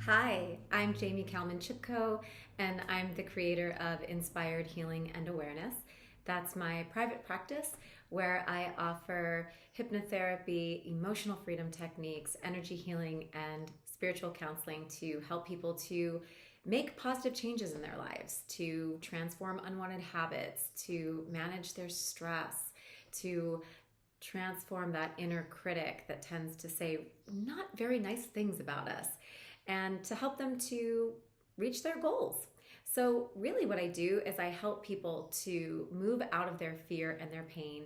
Hi, I'm Jaime Kalman Chipko, and I'm the creator of Inspired Healing and Awareness. That's my private practice where I offer hypnotherapy, emotional freedom techniques, energy healing, and spiritual counseling to help people to make positive changes in their lives, to transform unwanted habits, to manage their stress, to transform that inner critic that tends to say not very nice things about us, and to help them to reach their goals. So, really, what I do is I help people to move out of their fear and their pain,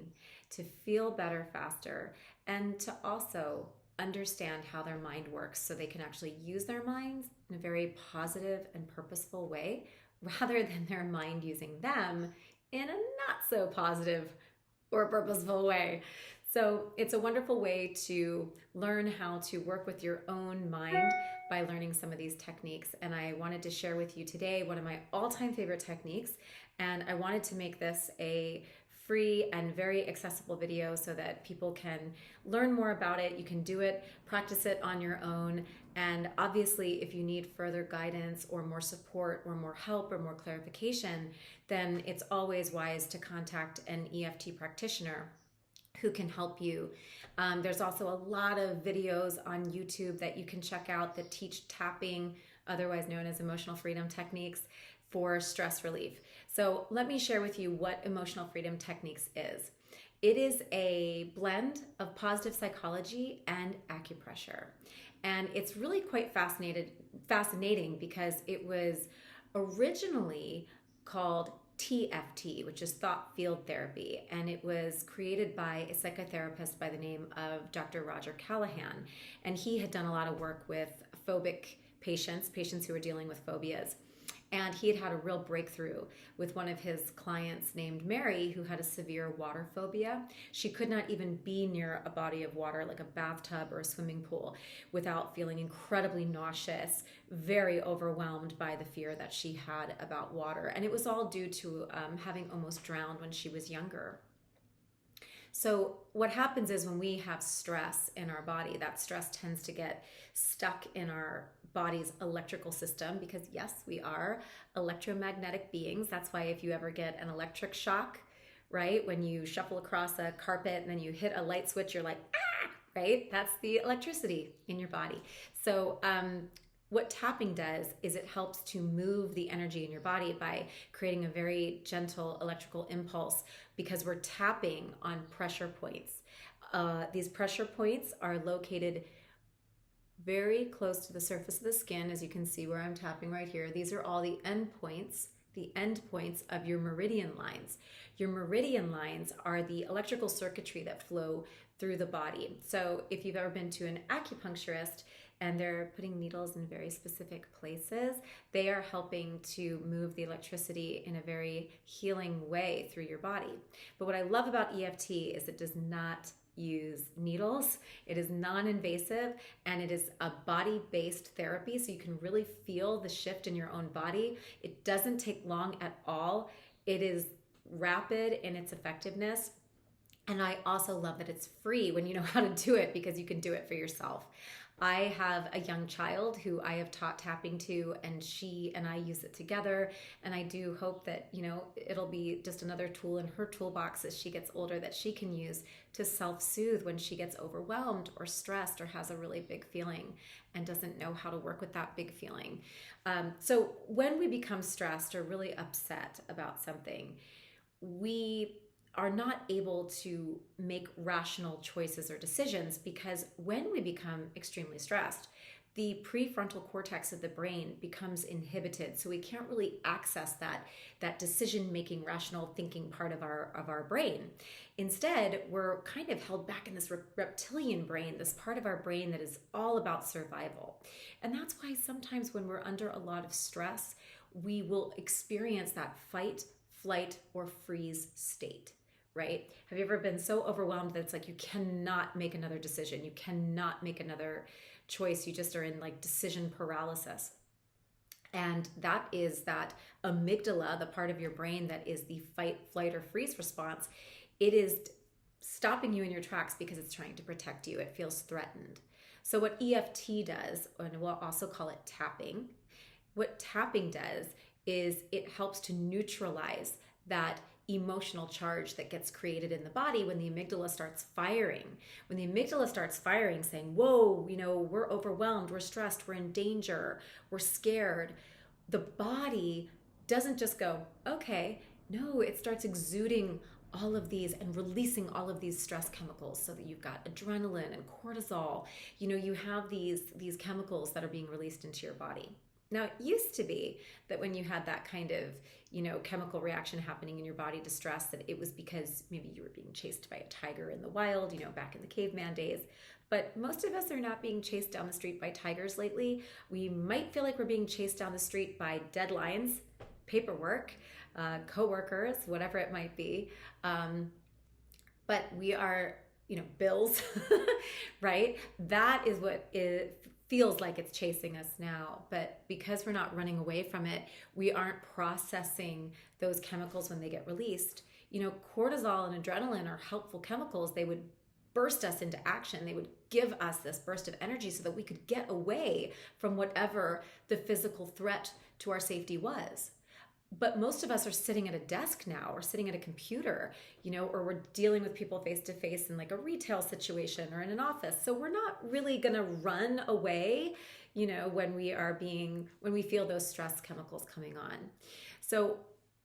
to feel better faster, and to also understand how their mind works so they can actually use their minds in a very positive and purposeful way rather than their mind using them in a not so positive or purposeful way. So it's a wonderful way to learn how to work with your own mind by learning some of these techniques. And I wanted to share with you today one of my all-time favorite techniques. And I wanted to make this a free and very accessible video so that people can learn more about it. You can do it, practice it on your own. And obviously, if you need further guidance or more support or more help or more clarification, then it's always wise to contact an EFT practitioner who can help you. There's also a lot of videos on YouTube that you can check out that teach tapping, otherwise known as emotional freedom techniques, for stress relief. So let me share with you what emotional freedom techniques is. It is a blend of positive psychology and acupressure. And it's really quite fascinating because it was originally called TFT, which is thought field therapy, and it was created by a psychotherapist by the name of Dr. Roger Callahan, and he had done a lot of work with phobic patients who were dealing with phobias. And he had a real breakthrough with one of his clients named Mary, who had a severe water phobia. She could not even be near a body of water like a bathtub or a swimming pool without feeling incredibly nauseous, very overwhelmed by the fear that she had about water. And it was all due to having almost drowned when she was younger. So what happens is when we have stress in our body, that stress tends to get stuck in our body's electrical system because yes, we are electromagnetic beings. That's why if you ever get an electric shock, right, when you shuffle across a carpet and then you hit a light switch, you're like, ah, right? That's the electricity in your body. So what tapping does is it helps to move the energy in your body by creating a very gentle electrical impulse because we're tapping on pressure points. These pressure points are located very close to the surface of the skin, as you can see where I'm tapping right here. These are all the endpoints of your meridian lines. Your meridian lines are the electrical circuitry that flow through the body. So if you've ever been to an acupuncturist and they're putting needles in very specific places, they are helping to move the electricity in a very healing way through your body. But what I love about EFT is it does not use needles. It is non-invasive and it is a body-based therapy, so you can really feel the shift in your own body. It doesn't take long at all. It is rapid in its effectiveness. And I also love that it's free when you know how to do it because you can do it for yourself. I have a young child who I have taught tapping to, and she and I use it together. And I do hope that, it'll be just another tool in her toolbox as she gets older that she can use to self-soothe when she gets overwhelmed or stressed or has a really big feeling and doesn't know how to work with that big feeling. So when we become stressed or really upset about something, we are not able to make rational choices or decisions because when we become extremely stressed, the prefrontal cortex of the brain becomes inhibited. So we can't really access that decision-making, rational thinking part of our brain. Instead, we're kind of held back in this reptilian brain, this part of our brain that is all about survival. And that's why sometimes when we're under a lot of stress, we will experience that fight, flight, or freeze state. Right? Have you ever been so overwhelmed that it's like you cannot make another decision? You cannot make another choice. You just are in like decision paralysis. And that is that amygdala, the part of your brain that is the fight, flight, or freeze response. It is stopping you in your tracks because it's trying to protect you. It feels threatened. So what EFT does, and we'll also call it tapping, what tapping does is it helps to neutralize that emotional charge that gets created in the body when the amygdala starts firing. When the amygdala starts firing, saying, whoa, we're overwhelmed, we're stressed, we're in danger, we're scared, the body doesn't just go, okay. No, it starts exuding all of these and releasing all of these stress chemicals, so that you've got adrenaline and cortisol. You have these chemicals that are being released into your body. Now, it used to be that when you had that kind of, chemical reaction happening in your body to stress, that it was because maybe you were being chased by a tiger in the wild, back in the caveman days. But most of us are not being chased down the street by tigers lately. We might feel like we're being chased down the street by deadlines, paperwork, coworkers, whatever it might be. But we are, bills, right? That is what it feels like it's chasing us now. But because we're not running away from it, we aren't processing those chemicals when they get released. Cortisol and adrenaline are helpful chemicals. They would burst us into action. They would give us this burst of energy so that we could get away from whatever the physical threat to our safety was. But most of us are sitting at a desk now, or sitting at a computer, or we're dealing with people face to face in like a retail situation or in an office. So we're not really going to run away, when we feel those stress chemicals coming on. So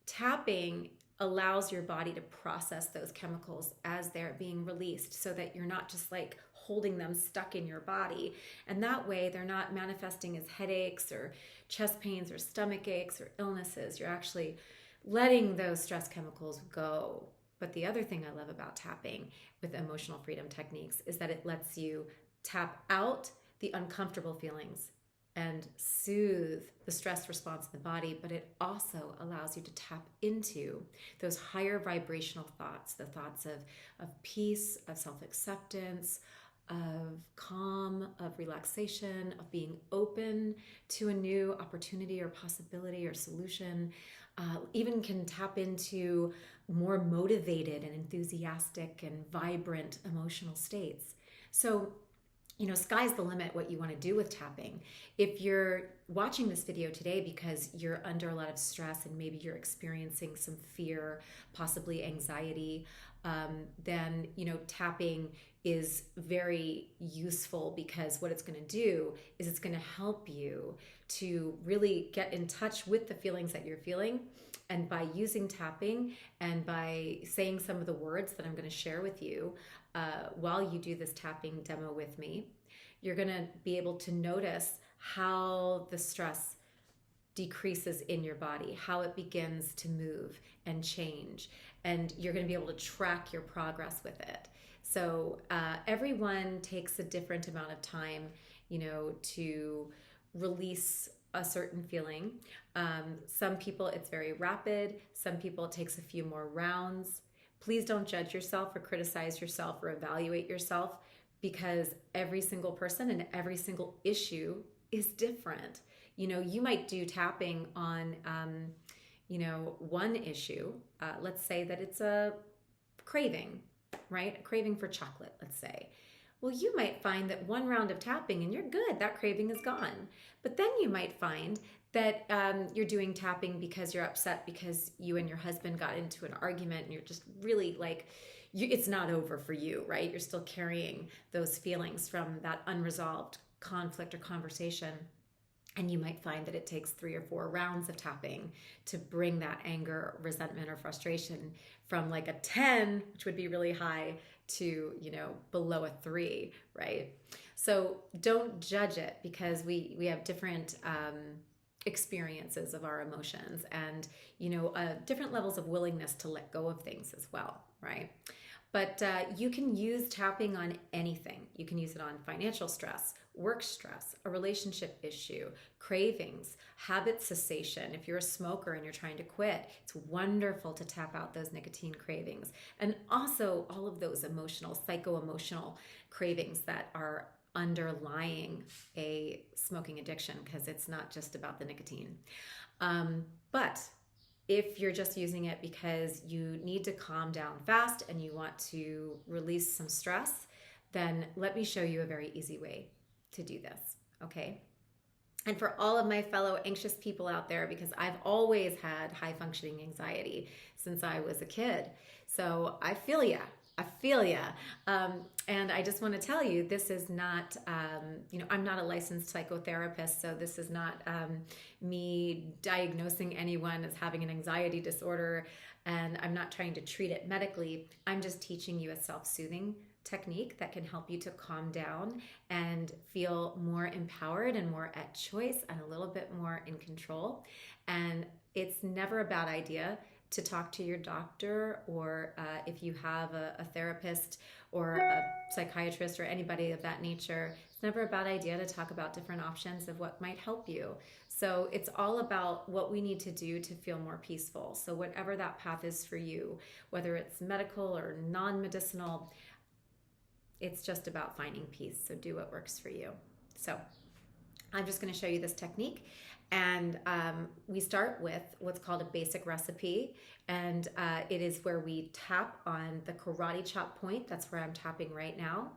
tapping allows your body to process those chemicals as they're being released, so that you're not just like holding them stuck in your body. And that way they're not manifesting as headaches or chest pains or stomach aches or illnesses. You're actually letting those stress chemicals go. But the other thing I love about tapping with emotional freedom techniques is that it lets you tap out the uncomfortable feelings and soothe the stress response in the body, but it also allows you to tap into those higher vibrational thoughts, the thoughts of peace, of self-acceptance, of calm, of relaxation, of being open to a new opportunity or possibility or solution. Even can tap into more motivated and enthusiastic and vibrant emotional states. So, sky's the limit what you want to do with tapping. If you're watching this video today because you're under a lot of stress and maybe you're experiencing some fear, possibly anxiety, then, tapping is very useful, because what it's going to do is it's going to help you to really get in touch with the feelings that you're feeling. And by using tapping and by saying some of the words that I'm going to share with you while you do this tapping demo with me, you're going to be able to notice how the stress decreases in your body, how it begins to move and change. And you're going to be able to track your progress with it. So everyone takes a different amount of time, to release a certain feeling. Some people, it's very rapid. Some people, it takes a few more rounds. Please don't judge yourself or criticize yourself or evaluate yourself, because every single person and every single issue is different. You might do tapping on, one issue. Let's say that it's a craving, right? A craving for chocolate, let's say. Well, you might find that one round of tapping and you're good. That craving is gone. But then you might find that you're doing tapping because you're upset because you and your husband got into an argument, and you're just really like, it's not over for you, right? You're still carrying those feelings from that unresolved conflict or conversation. And you might find that it takes 3 or 4 rounds of tapping to bring that anger, resentment, or frustration from like a 10, which would be really high, to, below a 3, right? So don't judge it, because we have different experiences of our emotions, and, different levels of willingness to let go of things as well, right? But you can use tapping on anything. You can use it on financial stress, work stress, a relationship issue, cravings, habit cessation. If you're a smoker and you're trying to quit, it's wonderful to tap out those nicotine cravings. And also all of those emotional, psycho-emotional cravings that are underlying a smoking addiction, because it's not just about the nicotine. But if you're just using it because you need to calm down fast and you want to release some stress, then let me show you a very easy way to do this, okay? And for all of my fellow anxious people out there, because I've always had high functioning anxiety since I was a kid. So I feel ya. I feel ya. And I just want to tell you, this is not, I'm not a licensed psychotherapist, so this is not me diagnosing anyone as having an anxiety disorder, and I'm not trying to treat it medically. I'm just teaching you a self-soothing technique that can help you to calm down and feel more empowered and more at choice and a little bit more in control. And it's never a bad idea to talk to your doctor, or if you have a therapist or a psychiatrist or anybody of that nature, it's never a bad idea to talk about different options of what might help you. So it's all about what we need to do to feel more peaceful. So whatever that path is for you, whether it's medical or non-medicinal, it's just about finding peace. So do what works for you. So I'm just going to show you this technique. And we start with what's called a basic recipe. And it is where we tap on the karate chop point. That's where I'm tapping right now.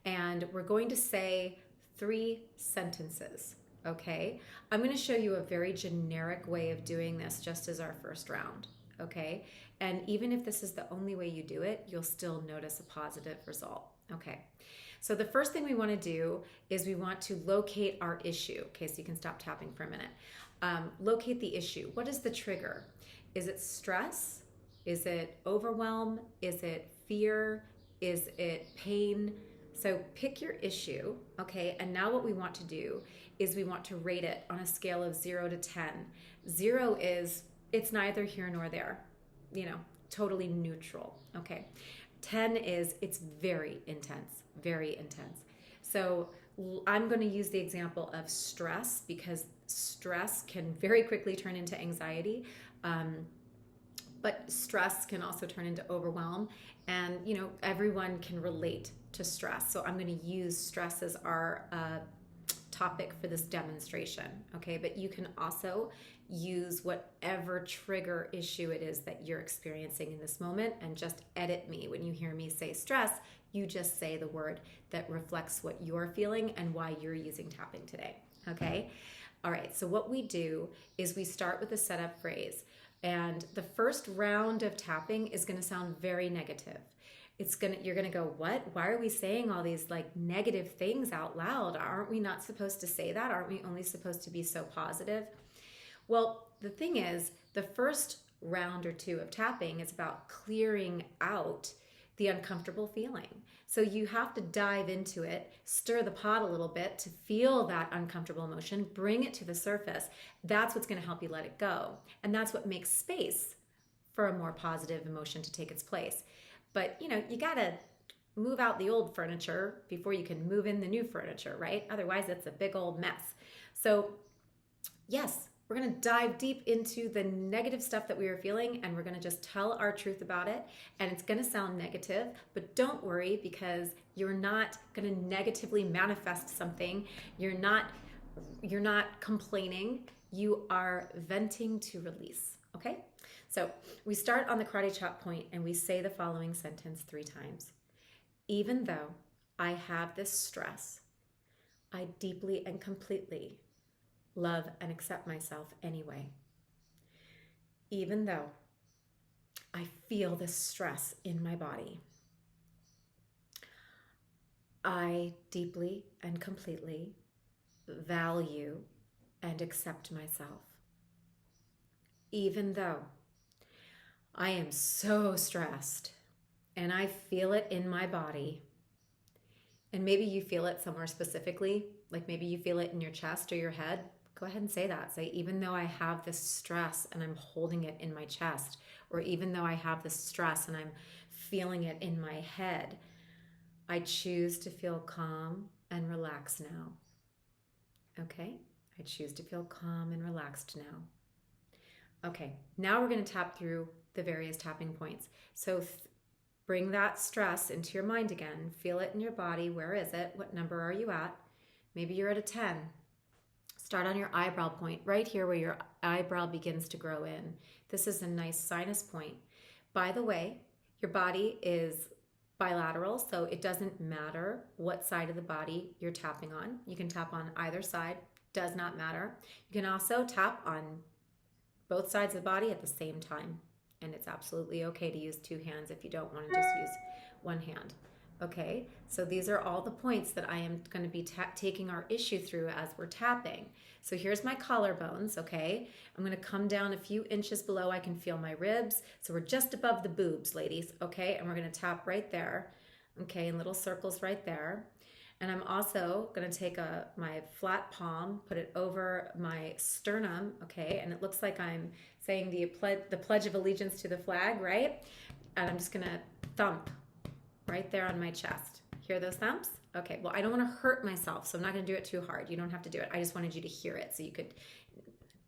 And we're going to say 3 sentences. Okay. I'm going to show you a very generic way of doing this just as our first round. Okay. And even if this is the only way you do it, you'll still notice a positive result. Okay. So the first thing we want to do is we want to locate our issue. Okay, so you can stop tapping for a minute. Locate the issue. What is the trigger? Is it stress? Is it overwhelm? Is it fear? Is it pain? So pick your issue, okay? And now what we want to do is we want to rate it on a scale of 0 to 10. 0 is it's neither here nor there, totally neutral, okay? 10 is it's very intense, very intense. So I'm going to use the example of stress because stress can very quickly turn into anxiety, but stress can also turn into overwhelm. And, everyone can relate to stress. So I'm going to use stress as our topic for this demonstration, okay? But you can also use whatever trigger issue it is that you're experiencing in this moment and just edit me. When you hear me say stress, you just say the word that reflects what you're feeling and why you're using tapping today, okay? All right, so what we do is we start with a setup phrase, and the first round of tapping is gonna sound very negative. You're gonna go, what? Why are we saying all these like negative things out loud? Aren't we not supposed to say that? Aren't we only supposed to be so positive? Well, the thing is, the first round or 2 of tapping is about clearing out the uncomfortable feeling. So you have to dive into it, stir the pot a little bit to feel that uncomfortable emotion, bring it to the surface. That's what's going to help you let it go. And that's what makes space for a more positive emotion to take its place. But, you got to move out the old furniture before you can move in the new furniture, right? Otherwise, it's a big old mess. So, yes, we're going to dive deep into the negative stuff that we are feeling, and we're going to just tell our truth about it. And it's going to sound negative, but don't worry, because you're not going to negatively manifest something. You're not complaining. You are venting to release, okay? So we start on the karate chop point and we say the following sentence 3 times. Even though I have this stress, I deeply and completely love and accept myself anyway. Even though I feel this stress in my body, I deeply and completely value and accept myself. Even though I am so stressed and I feel it in my body, and maybe you feel it somewhere specifically, like maybe you feel it in your chest or your head, go ahead and say that. Say, even though I have this stress and I'm holding it in my chest, or even though I have this stress and I'm feeling it in my head, I choose to feel calm and relaxed now. Okay? I choose to feel calm and relaxed now. Okay, now we're going to tap through the various tapping points. So bring that stress into your mind again. Feel it in your body. Where is it? What number are you at? Maybe you're at a 10. Start on your eyebrow point, right here where your eyebrow begins to grow in. This is a nice sinus point. By the way, your body is bilateral, so it doesn't matter what side of the body you're tapping on. You can tap on either side, does not matter. You can also tap on both sides of the body at the same time, and it's absolutely okay to use two hands if you don't want to just use one hand. Okay, so these are all the points that I am going to be taking our issue through as we're tapping. So here's my collarbones, okay? I'm going to come down a few inches below. I can feel my ribs. So we're just above the boobs, ladies, okay? And we're going to tap right there, okay, in little circles right there. And I'm also going to take my flat palm, put it over my sternum, okay? And it looks like I'm saying the Pledge of Allegiance to the flag, right? And I'm just going to thump right there on my chest. Hear those thumps? Okay, well, I don't want to hurt myself, so I'm not going to do it too hard. You don't have to do it. I just wanted you to hear it so you could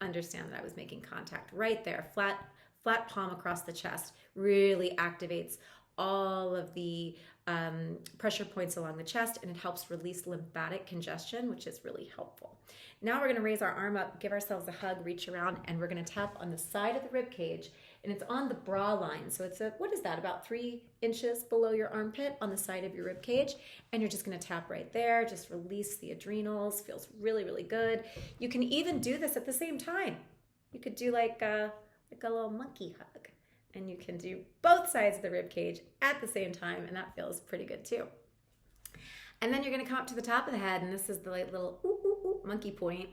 understand that I was making contact right there. Flat palm across the chest really activates all of the pressure points along the chest, and it helps release lymphatic congestion, which is really helpful. Now we're going to raise our arm up, give ourselves a hug, reach around, and we're going to tap on the side of the rib cage, and it's on the bra line. So it's what is that, about 3 inches below your armpit on the side of your rib cage, and you're just going to tap right there. Just release the adrenals. Feels really, really good. You can even do this at the same time. You could do like a little monkey hug. And you can do both sides of the rib cage at the same time, and that feels pretty good too. And then you're going to come up to the top of the head, and this is the little ooh, ooh, ooh, monkey point.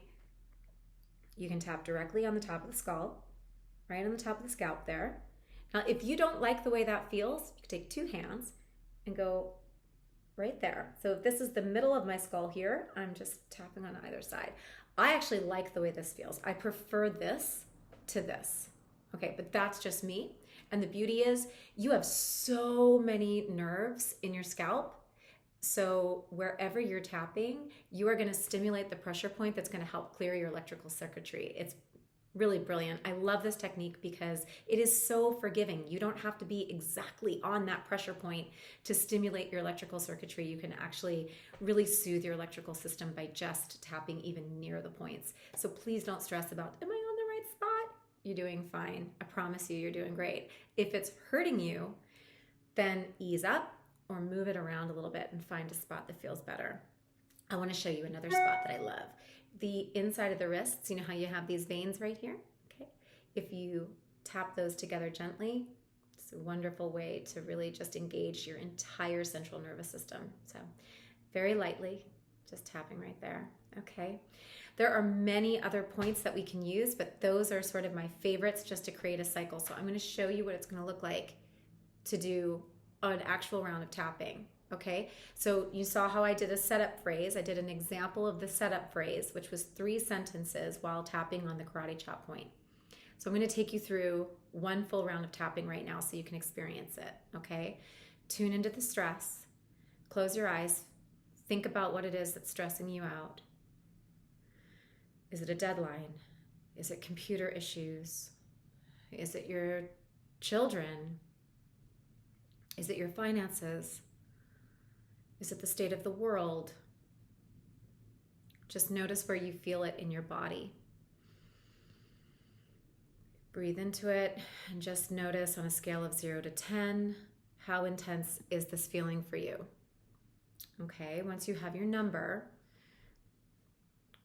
You can tap directly on the top of the skull, right on the top of the scalp there. Now, if you don't like the way that feels, you can take 2 hands and go right there. So if this is the middle of my skull here, I'm just tapping on either side. I actually like the way this feels. I prefer this to this. Okay, but that's just me. And the beauty is you have so many nerves in your scalp. So wherever you're tapping, you are going to stimulate the pressure point that's going to help clear your electrical circuitry. It's really brilliant. I love this technique because it is so forgiving. You don't have to be exactly on that pressure point to stimulate your electrical circuitry. You can actually really soothe your electrical system by just tapping even near the points. So please don't stress about, am I on the right spot? You're doing fine. I promise you, you're doing great. If it's hurting you, then ease up or move it around a little bit and find a spot that feels better. I want to show you another spot that I love. The inside of the wrists, you know how you have these veins right here? Okay. If you tap those together gently, it's a wonderful way to really just engage your entire central nervous system. So very lightly, just tapping right there. Okay. There are many other points that we can use, but those are sort of my favorites just to create a cycle. So I'm going to show you what it's going to look like to do an actual round of tapping. Okay, so you saw how I did a setup phrase. I did an example of the setup phrase, which was 3 sentences while tapping on the karate chop point. So I'm going to take you through one full round of tapping right now so you can experience it. Okay, tune into the stress. Close your eyes. Think about what it is that's stressing you out. Is it a deadline? Is it computer issues? Is it your children? Is it your finances? Is it the state of the world? Just notice where you feel it in your body. Breathe into it and just notice on a scale of 0 to 10, how intense is this feeling for you? Okay, once you have your number,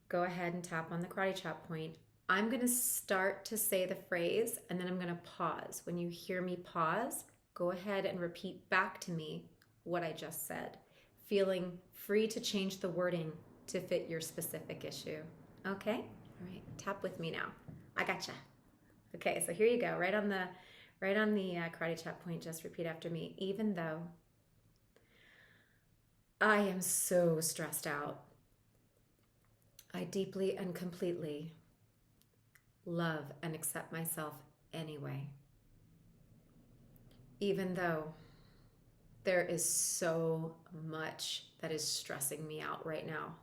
go ahead and tap on the karate chop point. I'm going to start to say the phrase and then I'm going to pause. When you hear me pause, go ahead and repeat back to me what I just said, feeling free to change the wording to fit your specific issue. Okay? All right, tap with me now. I gotcha. Okay, so here you go. Right on the karate chop point, just repeat after me. Even though I am so stressed out, I deeply and completely love and accept myself anyway. Even though there is so much that is stressing me out right now,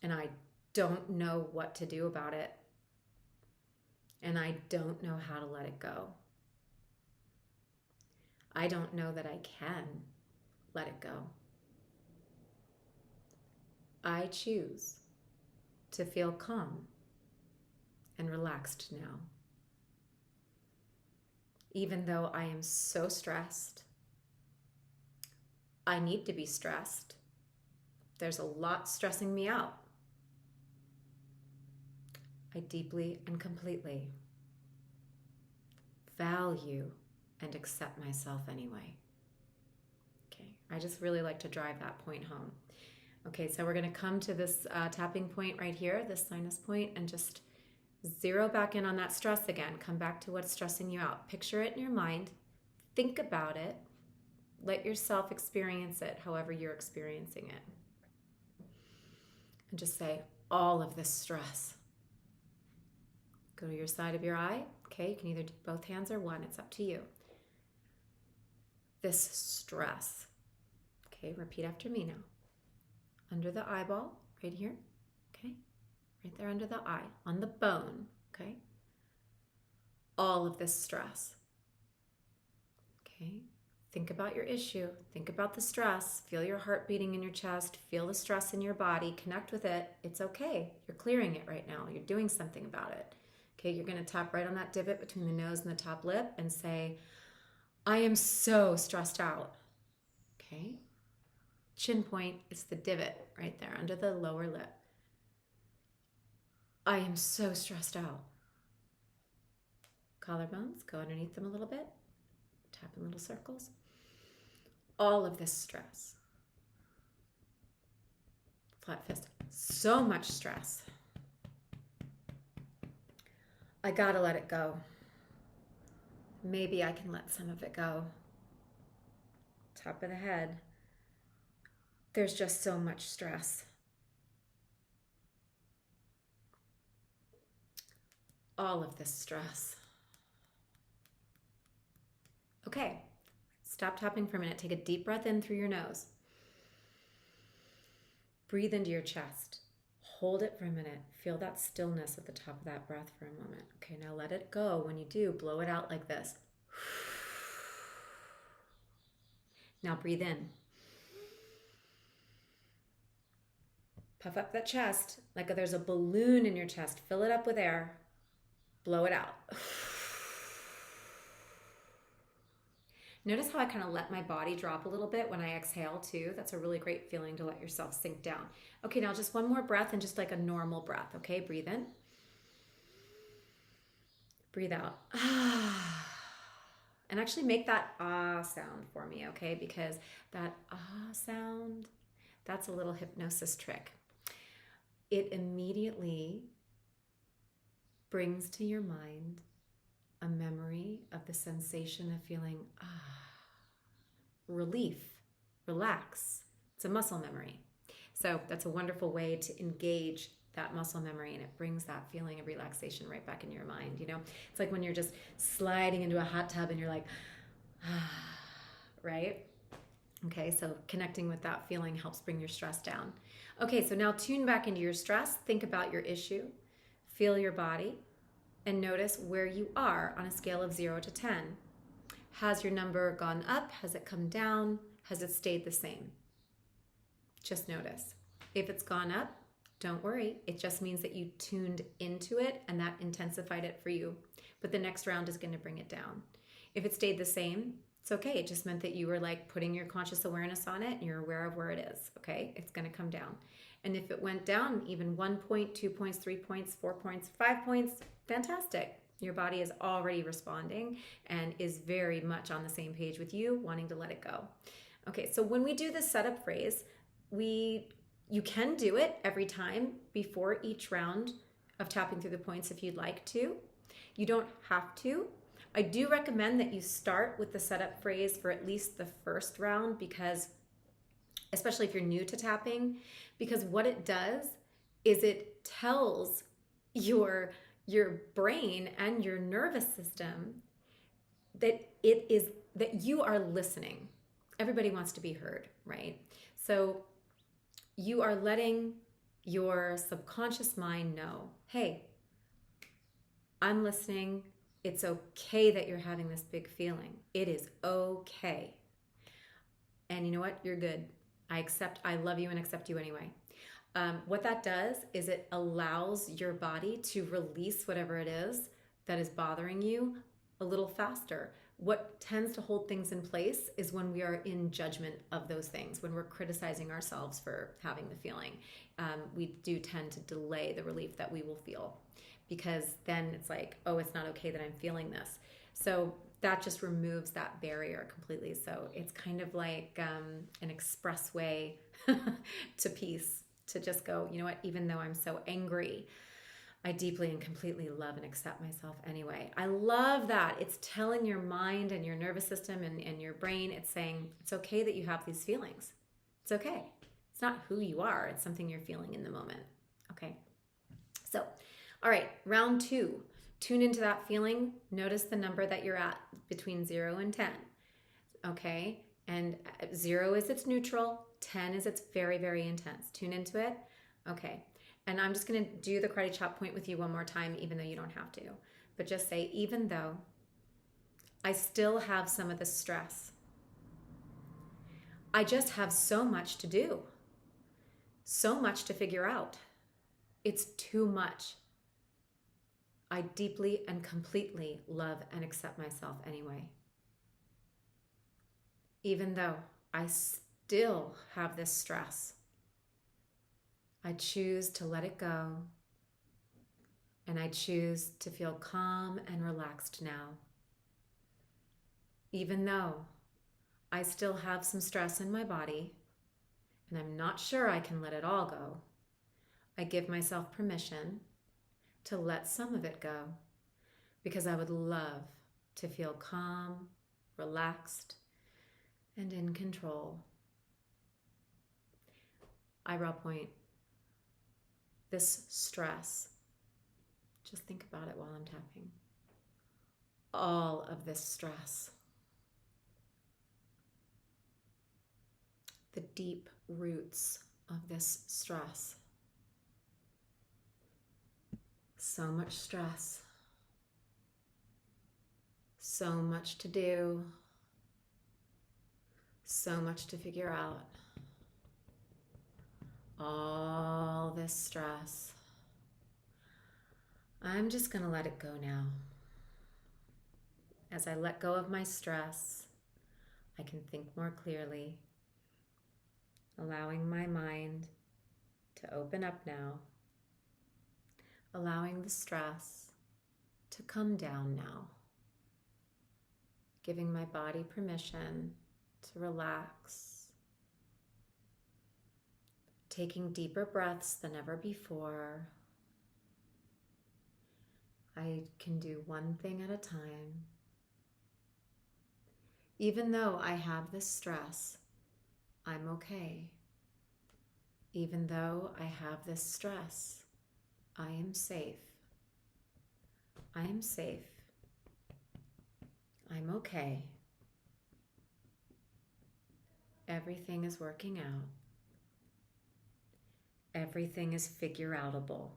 and I don't know what to do about it, and I don't know how to let it go. I don't know that I can let it go. I choose to feel calm and relaxed now. Even though I am so stressed, I need to be stressed. There's a lot stressing me out. I deeply and completely value and accept myself anyway. Okay, I just really like to drive that point home. Okay, so we're going to come to this tapping point right here, this sinus point, and just zero back in on that stress again. Come back to what's stressing you out. Picture it in your mind. Think about it. Let yourself experience it however you're experiencing it. And just say, all of this stress. Go to your side of your eye. Okay, you can either do both hands or one. It's up to you. This stress. Okay, repeat after me now. Under the eyeball, right here. Okay, right there under the eye, on the bone. Okay, all of this stress. Okay, think about your issue. Think about the stress. Feel your heart beating in your chest. Feel the stress in your body. Connect with it. It's okay. You're clearing it right now. You're doing something about it. Okay, you're going to tap right on that divot between the nose and the top lip and say, I am so stressed out. Okay, chin point is the divot right there under the lower lip. I am so stressed out. Collarbones, go underneath them a little bit. Tap in little circles. All of this stress. Flat fist. So much stress. I gotta let it go. Maybe I can let some of it go. Top of the head. There's just so much stress. All of this stress. Okay, stop tapping for a minute. Take a deep breath in through your nose. Breathe into your chest. Hold it for a minute. Feel that stillness at the top of that breath for a moment. Okay, now let it go. When you do, blow it out like this. Now breathe in. Puff up that chest like there's a balloon in your chest. Fill it up with air. Blow it out. Notice how I kind of let my body drop a little bit when I exhale too. That's a really great feeling to let yourself sink down. Okay, now just one more breath and just like a normal breath. Okay, breathe in. Breathe out. And actually make that ah sound for me, okay? Because that ah sound, that's a little hypnosis trick. It immediately brings to your mind a memory of the sensation of feeling relief, relax. It's a muscle memory. So that's a wonderful way to engage that muscle memory, and it brings that feeling of relaxation right back in your mind. You know, it's like when you're just sliding into a hot tub and you're like, right? Okay, so connecting with that feeling helps bring your stress down. Okay, so now tune back into your stress. Think about your issue. Feel your body. And notice where you are on a scale of 0 to 10. Has your number gone up? Has it come down? Has it stayed the same? Just notice. If it's gone up, don't worry. It just means that you tuned into it and that intensified it for you. But the next round is going to bring it down. If it stayed the same, it's okay. It just meant that you were like putting your conscious awareness on it and you're aware of where it is. Okay, it's going to come down. And if it went down even 1 point, 2 points, 3 points, 4 points, 5 points, fantastic. Your body is already responding and is very much on the same page with you, wanting to let it go. Okay, so when we do this setup phrase, you can do it every time before each round of tapping through the points if you'd like to. You don't have to. I do recommend that you start with the setup phrase for at least the first round, because especially if you're new to tapping, because what it does is it tells your brain and your nervous system that you are listening. Everybody wants to be heard, right? So you are letting your subconscious mind know, hey, I'm listening. It's okay that you're having this big feeling. It is okay. And you know what? You're good. I love you and accept you anyway. What that does is it allows your body to release whatever it is that is bothering you a little faster. what tends to hold things in place is when we are in judgment of those things, when we're criticizing ourselves for having the feeling. We do tend to delay the relief that we will feel, because then it's like, oh, it's not okay that I'm feeling this. So that just removes that barrier completely. So it's kind of like an expressway to peace, to just go, you know what, even though I'm so angry, I deeply and completely love and accept myself anyway. I love that. It's telling your mind and your nervous system and your brain, it's saying, it's okay that you have these feelings. It's okay. It's not who you are. It's something you're feeling in the moment. Okay. So, all right, round 2. Tune into that feeling. Notice the number that you're at between 0 and 10. Okay. And 0 is its neutral. 10 is its very, very intense. Tune into it. Okay. And I'm just going to do the karate chop point with you one more time, even though you don't have to. But just say, even though I still have some of the stress, I just have so much to do, so much to figure out. It's too much. I deeply and completely love and accept myself anyway. Even though I still have this stress, I choose to let it go, and I choose to feel calm and relaxed now. Even though I still have some stress in my body, and I'm not sure I can let it all go, I give myself permission to let some of it go, because I would love to feel calm, relaxed, and in control. Eyebrow point. This stress, just think about it while I'm tapping. All of this stress, the deep roots of this stress. So much stress, so much to do, so much to figure out. All this stress, I'm just going to let it go now. As I let go of my stress, I can think more clearly, allowing my mind to open up now, allowing the stress to come down now, giving my body permission to relax, taking deeper breaths than ever before. I can do one thing at a time. Even though I have this stress, I'm okay. Even though I have this stress, I am safe. I am safe. I'm okay. Everything is working out. Everything is figure-outable.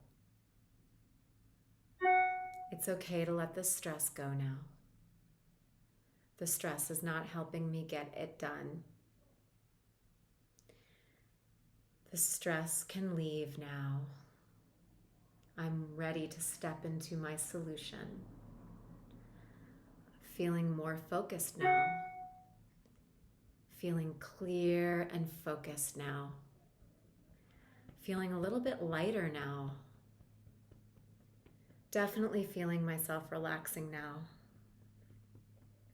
It's okay to let the stress go now. The stress is not helping me get it done. The stress can leave now. I'm ready to step into my solution. Feeling more focused now. Feeling clear and focused now. Feeling a little bit lighter now. Definitely feeling myself relaxing now.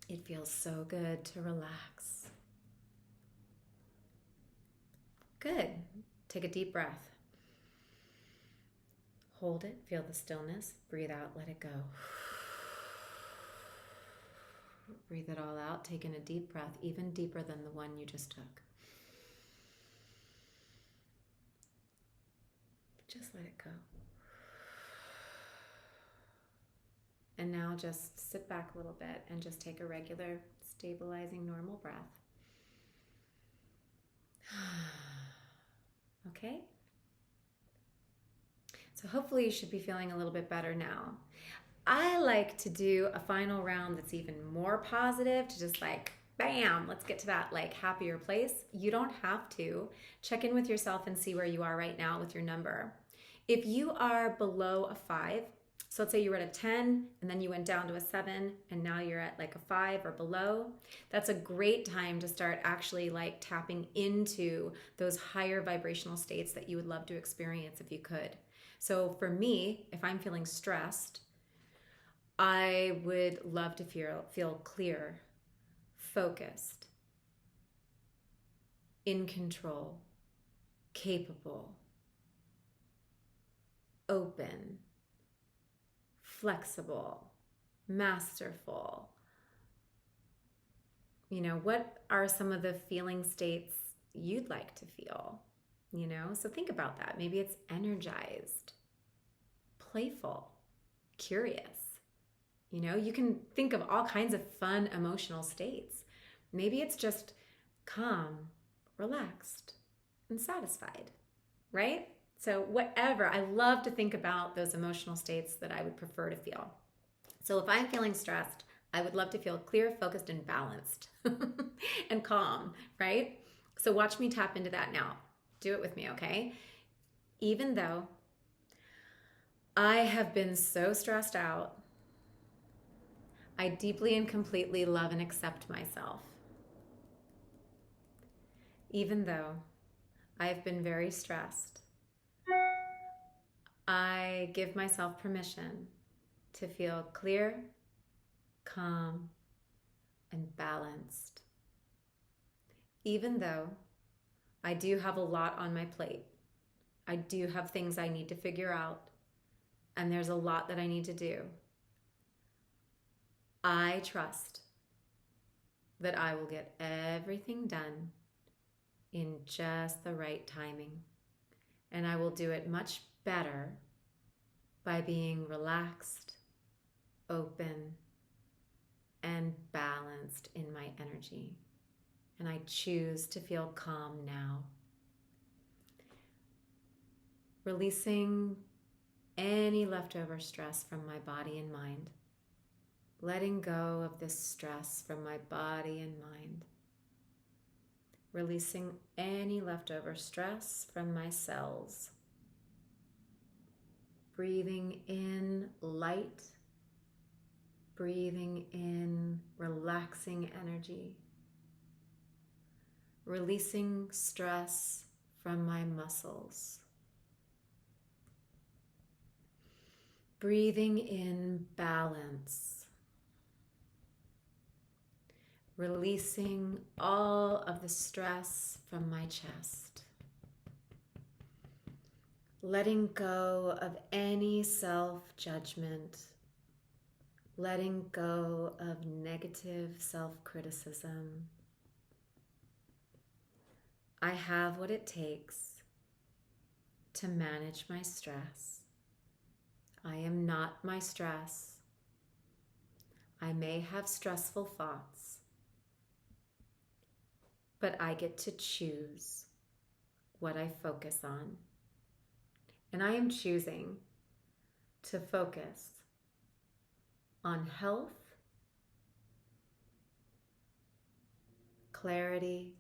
It feels so good to relax. Good. Take a deep breath. Hold it, feel the stillness, breathe out, let it go. Breathe it all out, take in a deep breath, even deeper than the one you just took. Just let it go. And now just sit back a little bit and just take a regular, stabilizing, normal breath. Okay? So hopefully you should be feeling a little bit better now. I like to do a final round that's even more positive, to just like, bam, let's get to that like happier place. You don't have to. Check in with yourself and see where you are right now with your number. If you are below a 5, So let's say you were at a 10 and then you went down to a 7 and now you're at like a 5 or below. That's a great time to start actually like tapping into those higher vibrational states that you would love to experience if you could. So for me, if I'm feeling stressed, I would love to feel clear, focused, in control, capable, open, flexible, masterful. You know, what are some of the feeling states you'd like to feel? You know, so think about that. Maybe it's energized, playful, curious. You know, you can think of all kinds of fun emotional states. Maybe it's just calm, relaxed, and satisfied, right? So whatever, I love to think about those emotional states that I would prefer to feel. So if I'm feeling stressed, I would love to feel clear, focused, and balanced and calm, right? So watch me tap into that now. Do it with me, okay? Even though I have been so stressed out, I deeply and completely love and accept myself. Even though I have been very stressed, I give myself permission to feel clear, calm, and balanced. Even though I do have a lot on my plate, I do have things I need to figure out, and there's a lot that I need to do, I trust that I will get everything done in just the right timing. And I will do it much better by being relaxed, open, and balanced in my energy. And I choose to feel calm now. Releasing any leftover stress from my body and mind. Letting go of this stress from my body and mind. Releasing any leftover stress from my cells. Breathing in light. Breathing in relaxing energy. Releasing stress from my muscles. Breathing in balance. Releasing all of the stress from my chest. Letting go of any self-judgment. Letting go of negative self-criticism. I have what it takes to manage my stress. I am not my stress. I may have stressful thoughts, but I get to choose what I focus on. And I am choosing to focus on health, clarity,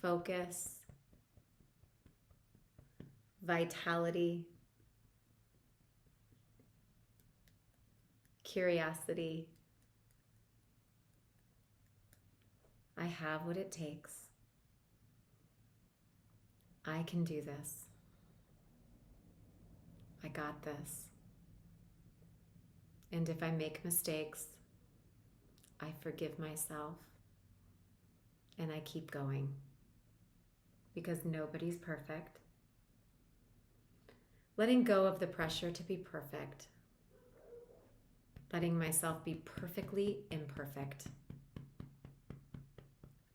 focus, vitality, curiosity. I have what it takes. I can do this. I got this. And if I make mistakes, I forgive myself and I keep going, because nobody's perfect. Letting go of the pressure to be perfect. Letting myself be perfectly imperfect.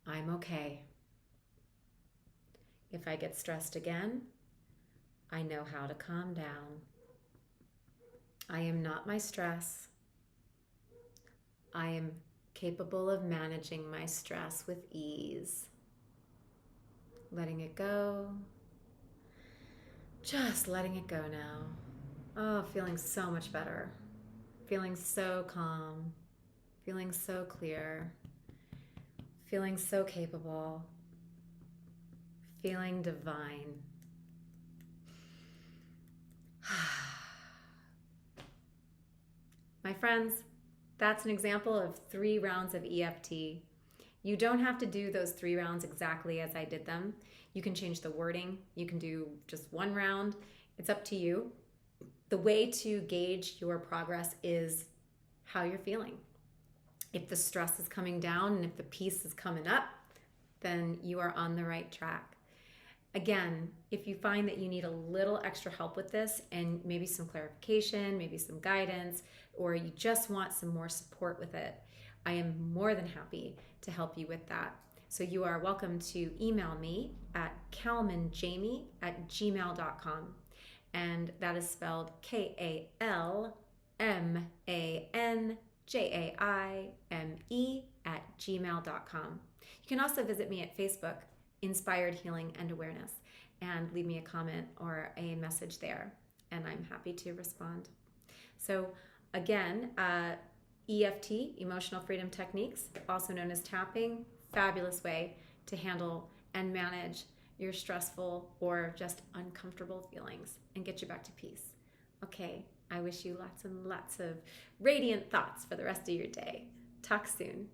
I'm okay. If I get stressed again, I know how to calm down. I am not my stress. I am capable of managing my stress with ease. Letting it go. Just letting it go now. Oh, feeling so much better. Feeling so calm. Feeling so clear. Feeling so capable. Feeling divine. friends, that's an example of 3 rounds of EFT. You don't have to do those 3 rounds exactly as I did them. You can change the wording. You can do just 1 round. It's up to you. The way to gauge your progress is how you're feeling. If the stress is coming down and if the peace is coming up, then you are on the right track. Again, if you find that you need a little extra help with this and maybe some clarification, maybe some guidance, or you just want some more support with it, I am more than happy to help you with that. So you are welcome to email me at kalmanjaime@gmail.com. And that is spelled KalmanJaime@gmail.com. You can also visit me at Facebook, Inspired Healing and Awareness, and leave me a comment or a message there, and I'm happy to respond. So again, EFT, Emotional Freedom Techniques, also known as tapping, fabulous way to handle and manage your stressful or just uncomfortable feelings and get you back to peace. Okay, I wish you lots and lots of radiant thoughts for the rest of your day. Talk soon.